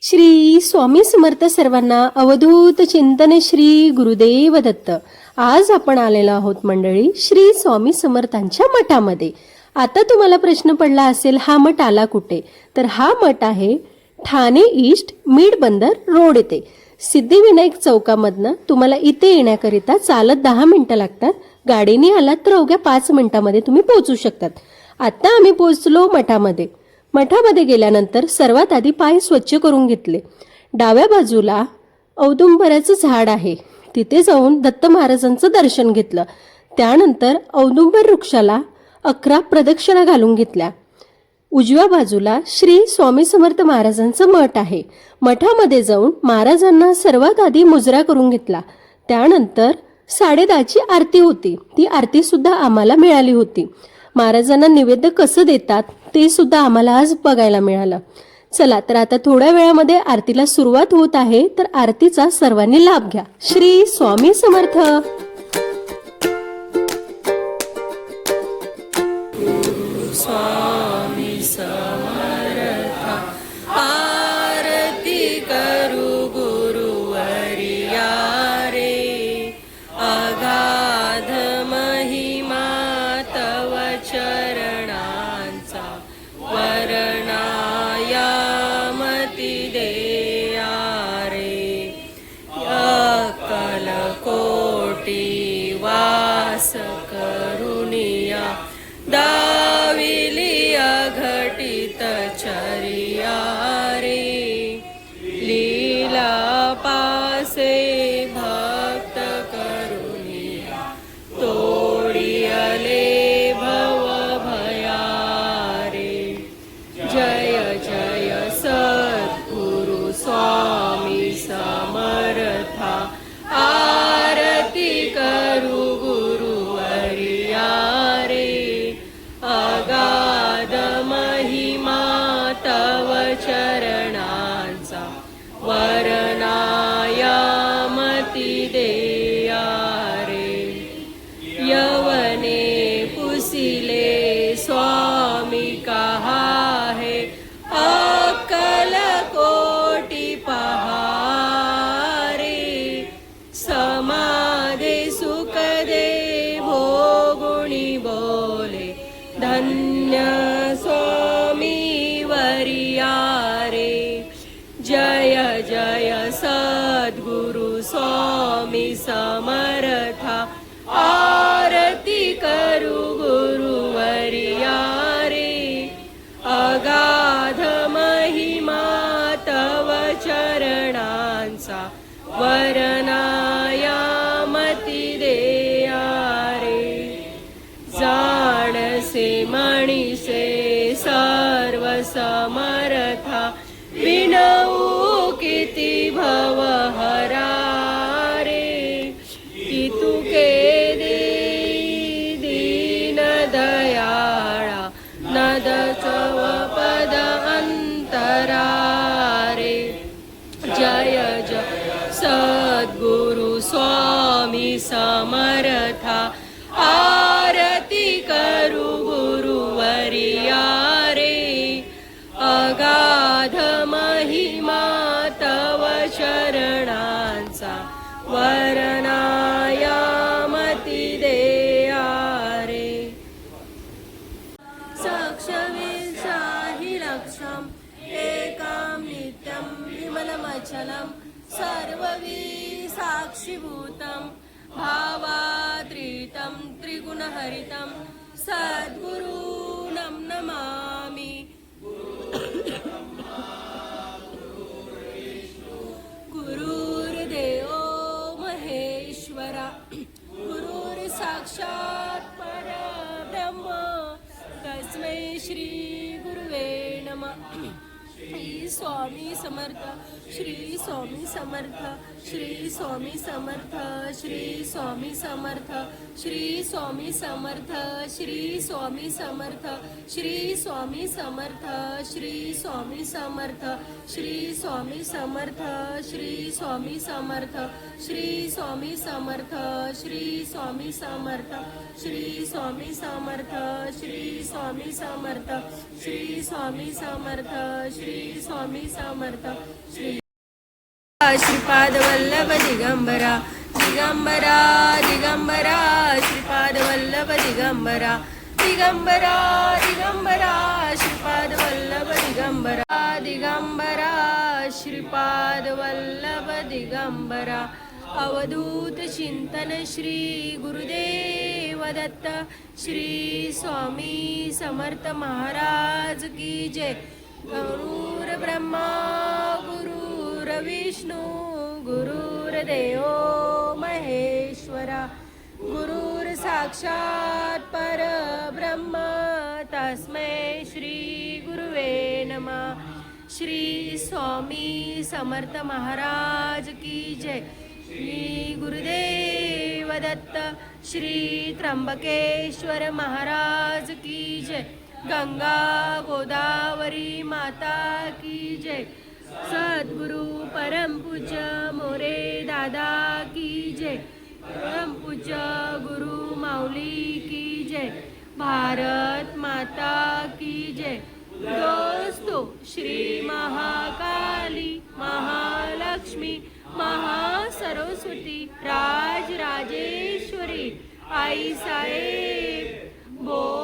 श्री स्वामी समर्थ सर्वांना अवधूत चिंतन श्री गुरुदेव दत्त. आज आपण आलेलो आहोत मंडळी श्री स्वामी समर्थांच्या मठामध्ये. आता तुम्हाला प्रश्न पडला असेल हा मठ आला कुठे, तर हा मठ आहे ठाणे ईस्ट मिड बंदर रोड येथे. सिद्धिविनायक चौकामधनं तुम्हाला इथे येण्याकरिता चालत 10 मिनिटं लागतात. गाडीने आलात तर अवघ्या 5 मिनिटांमध्ये तुम्ही पोहोचू शकतात. आता आम्ही पोहोचलो मठामध्ये. मठामध्ये गेल्यानंतर सर्वात आधी पाय स्वच्छ करून घेतले. डाव्या बाजूला औदुंबराचं झाड आहे, तिथे जाऊन दत्त महाराजांचं दर्शन घेतलं. त्यानंतर औदुंबर वृक्षाला 11 प्रदक्षिणा घालून घेतल्या. उजव्या बाजूला श्री स्वामी समर्थ महाराजांचं मठ आहे. मठामध्ये जाऊन महाराजांना सर्वात आधी मुजरा करून घेतला. त्यानंतर 10:30ची आरती होती, ती आरती सुद्धा आम्हाला मिळाली होती. महाराजांना निवेद्य कसं देतात ते सुद्धा आम्हाला आज बघायला मिळालं. चला तर आता थोड्या वेळामध्ये आरतीला सुरुवात होत आहे, तर आरतीचा सर्वांनी लाभ घ्या. श्री स्वामी समर्थ. स्वामी समर्थ आरती करू गुरुवर्या रे. अगाध महिमा तव चरणांचा वर्णायामती देया रे. अकल कोटी वास करुनिया दाविली अघटित चरिया रे. लीला पासे भक्त करुनिया तोडियले भव भया रे. जय जय सद्गुरु स्वामी समर्था आरती करू गुरुवर्या रे. अगाध महिमा तव चरणांचा वर्णायामती देया रे. यवने पुसिले स्वामी कहा है अकल कोटी पहारे. समाधे सुख दे भोगुणी बोले धन्य स्वामी वरिया रे. जय जय सद्गुरु स्वामी समर्था आरती करू गुरुवर्या रे. अगाध महिमा तव चरणांचा वर्णायामती देया रे. जाणसे मणिसे सर्व समर्था विनऊ किती भवहरा रे. इतुके दीन दयाळा नद चव पद अंतरा रे. जय जय सद्गुरु स्वामी समर्था आरती करू गुरुवर्या रे. अगाध महिमा तव चरणांचा वर्णायामती देया रे. सक्षविशाहि लक्षम एकं नित्यं विमलमचलं सर्ववी साक्षिभूतं भावात्रितं त्रिगुणहरितं सद्गुरूनं नमामि. गुरुर्देवो महेश्वरा गुरुर्साक्षात् परब्रह्म तस्मै श्री गुरुवे नमः. श्री स्वामी समर्थ श्री स्वामी समर्थ श्री स्वामी समर्थ श्री स्वामी समर्थ श्री स्वामी समर्थ श्री स्वामी समर्थ श्री स्वामी समर्थ श्री स्वामी समर्थ श्री स्वामी समर्थ श्री स्वामी समर्थ श्री स्वामी समर्थ श्री स्वामी समर्थ श्री स्वामी समर्थ श्री स्वामी समर्थ श्री स्वामी समर्थ श्री स्वामी स्वामी समर्थ श्री श्रीपाद वल्लभ दिगंबरा दिगंबरा दिगंबरा श्रीपाद वल्लभ दिगंबरा दिगंबरा दिगंबरा श्रीपाद वल्लभ दिगंबरा दिगंबरा श्रीपाद वल्लभ दिगंबरा अवधूत चिंतन श्री गुरुदेव दत्त श्री स्वामी समर्थ महाराज की जय. गुरुर ब्रह्मा गुरुर विष्णू गुरुर्देव महेश्वरा गुरुर साक्षात परब्रह्म तस्मै श्री गुरुवे नमः. श्री स्वामी समर्थ महाराज की जय. श्री गुरुदेव दत्त श्री त्र्यंबकेश्वर महाराज की जय. गंगा गोदावरी माता की जय. सद्गुरु परम पूज्य मोरे दादा की जय. परम पूज्य गुरु माऊली की जय. भारत माता की जय. दोस्तों, श्री महाकाली महालक्ष्मी महासरस्वती राजराजेश्वरी आई साहेब बोल.